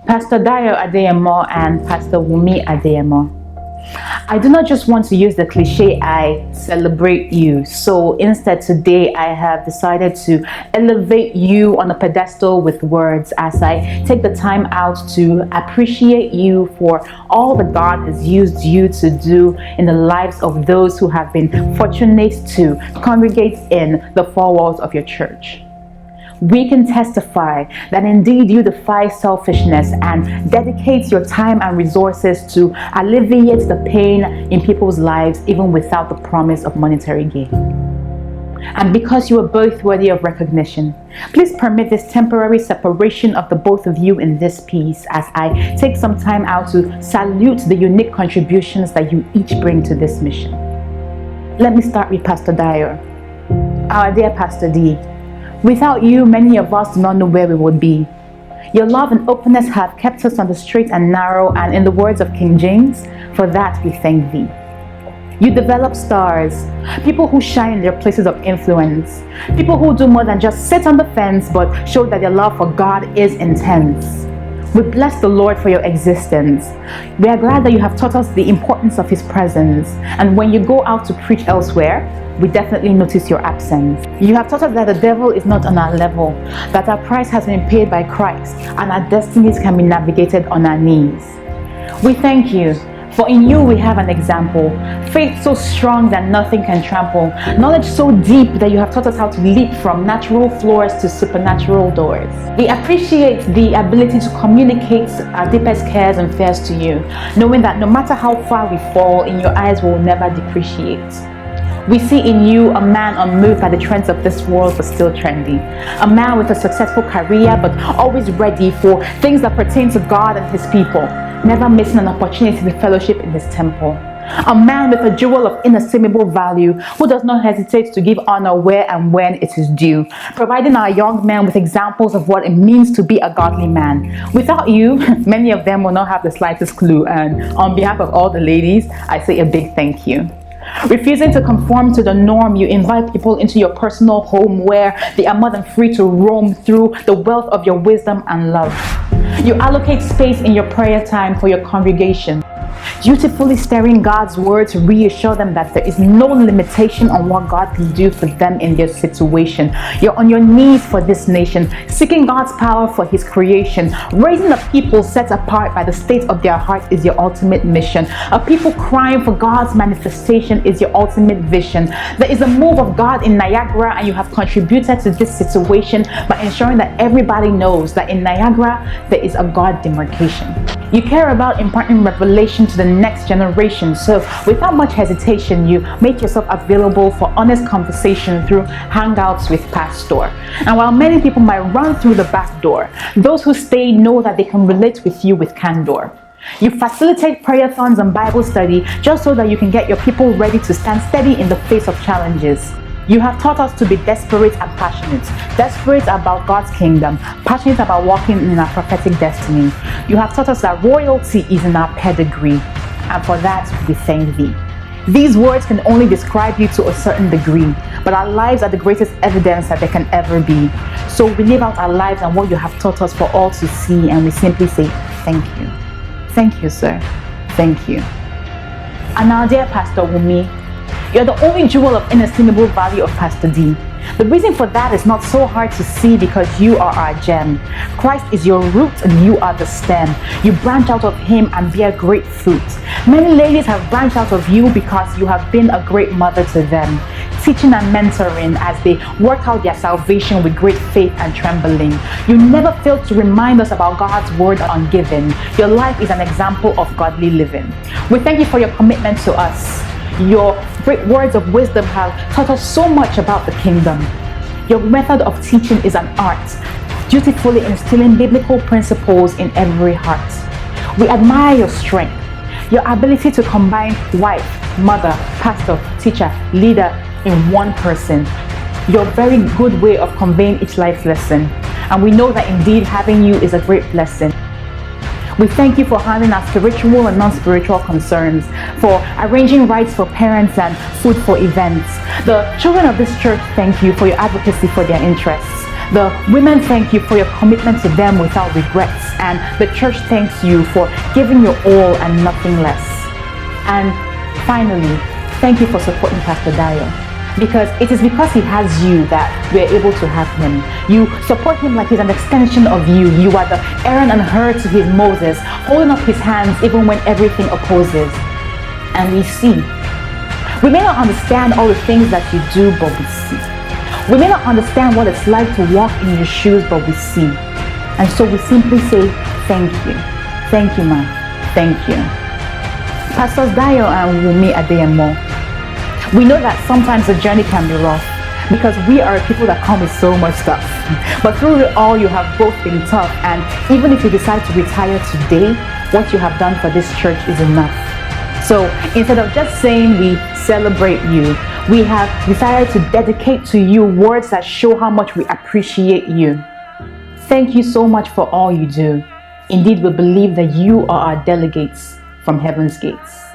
Pastor Dayo Olawunmi and Pastor Olawunmi Adeyemo. I do not just want to use the cliche, I celebrate you. So instead today I have decided to elevate you on a pedestal with words as I take the time out to appreciate you for all that God has used you to do in the lives of those who have been fortunate to congregate in the four walls of your church. We can testify that indeed you defy selfishness and dedicate your time and resources to alleviate the pain in people's lives even without the promise of monetary gain. And because you are both worthy of recognition, please permit this temporary separation of the both of you in this piece as I take some time out to salute the unique contributions that you each bring to this mission. Let me start with Pastor Dayo. Our dear Pastor D, without you, many of us do not know where we would be. Your love and openness have kept us on the straight and narrow, and in the words of King James, for that we thank thee. You develop stars, people who shine in their places of influence, people who do more than just sit on the fence but show that their love for God is intense. We bless the Lord for your existence. We are glad that you have taught us the importance of His presence, and when you go out to preach elsewhere, we definitely notice your absence. You have taught us that the devil is not on our level, that our price has been paid by Christ, and our destinies can be navigated on our knees. We thank you, for in you we have an example, faith so strong that nothing can trample, knowledge so deep that you have taught us how to leap from natural floors to supernatural doors. We appreciate the ability to communicate our deepest cares and fears to you, knowing that no matter how far we fall, in your eyes we will never depreciate. We see in you a man unmoved by the trends of this world but still trendy. A man with a successful career but always ready for things that pertain to God and His people, never missing an opportunity to fellowship in His temple. A man with a jewel of inestimable value who does not hesitate to give honor where and when it is due, providing our young men with examples of what it means to be a godly man. Without you, many of them will not have the slightest clue, and on behalf of all the ladies, I say a big thank you. Refusing to conform to the norm, you invite people into your personal home where they are more than free to roam through the wealth of your wisdom and love. You allocate space in your prayer time for your congregation, dutifully stirring God's word to reassure them that there is no limitation on what God can do for them in their situation. You're on your knees for this nation, seeking God's power for His creation. Raising a people set apart by the state of their heart is your ultimate mission. A people crying for God's manifestation is your ultimate vision. There is a move of God in Niagara, and you have contributed to this situation by ensuring that everybody knows that in Niagara there is a God demarcation. You care about imparting revelation to the next generation, so without much hesitation, you make yourself available for honest conversation through Hangouts with Pastor. And while many people might run through the back door, those who stay know that they can relate with you with candor. You facilitate prayer-thons and Bible study just so that you can get your people ready to stand steady in the face of challenges. You have taught us to be desperate and passionate. Desperate about God's kingdom, passionate about walking in our prophetic destiny. You have taught us that royalty is in our pedigree, and for that we thank thee. These words can only describe you to a certain degree, but our lives are the greatest evidence that there can ever be. So we live out our lives and what you have taught us for all to see, and we simply say thank you. Thank you, sir. Thank you. And now, dear Pastor Olawunmi, you're the only jewel of inestimable value of Pastor D. The reason for that is not so hard to see because you are our gem. Christ is your root and you are the stem. You branch out of Him and bear great fruit. Many ladies have branched out of you because you have been a great mother to them, teaching and mentoring as they work out their salvation with great faith and trembling. You never fail to remind us about God's word on giving. Your life is an example of godly living. We thank you for your commitment to us. Your great words of wisdom have taught us so much about the kingdom. Your method of teaching is an art, dutifully instilling biblical principles in every heart. We admire your strength, your ability to combine wife, mother, pastor, teacher, leader in one person. Your very good way of conveying each life lesson. And we know that indeed having you is a great blessing. We thank you for handling our spiritual and non-spiritual concerns, for arranging rights for parents and food for events. The children of this church thank you for your advocacy for their interests. The women thank you for your commitment to them without regrets. And the church thanks you for giving your all and nothing less. And finally, thank you for supporting Pastor Dayo. Because it is because he has you that we're able to have him. You support him like he's an extension of you. You are the Aaron and Hur to his Moses, holding up his hands even when everything opposes. And we see. We may not understand all the things that you do, but we see. We may not understand what it's like to walk in your shoes, but we see. And so we simply say, thank you. Thank you, ma. Thank you. Pastors Dayo Olawunmi Adeyemo. We know that sometimes the journey can be rough because we are people that come with so much stuff. But through it all, you have both been tough. And even if you decide to retire today, what you have done for this church is enough. So instead of just saying we celebrate you, we have decided to dedicate to you words that show how much we appreciate you. Thank you so much for all you do. Indeed, we believe that you are our delegates from heaven's gates.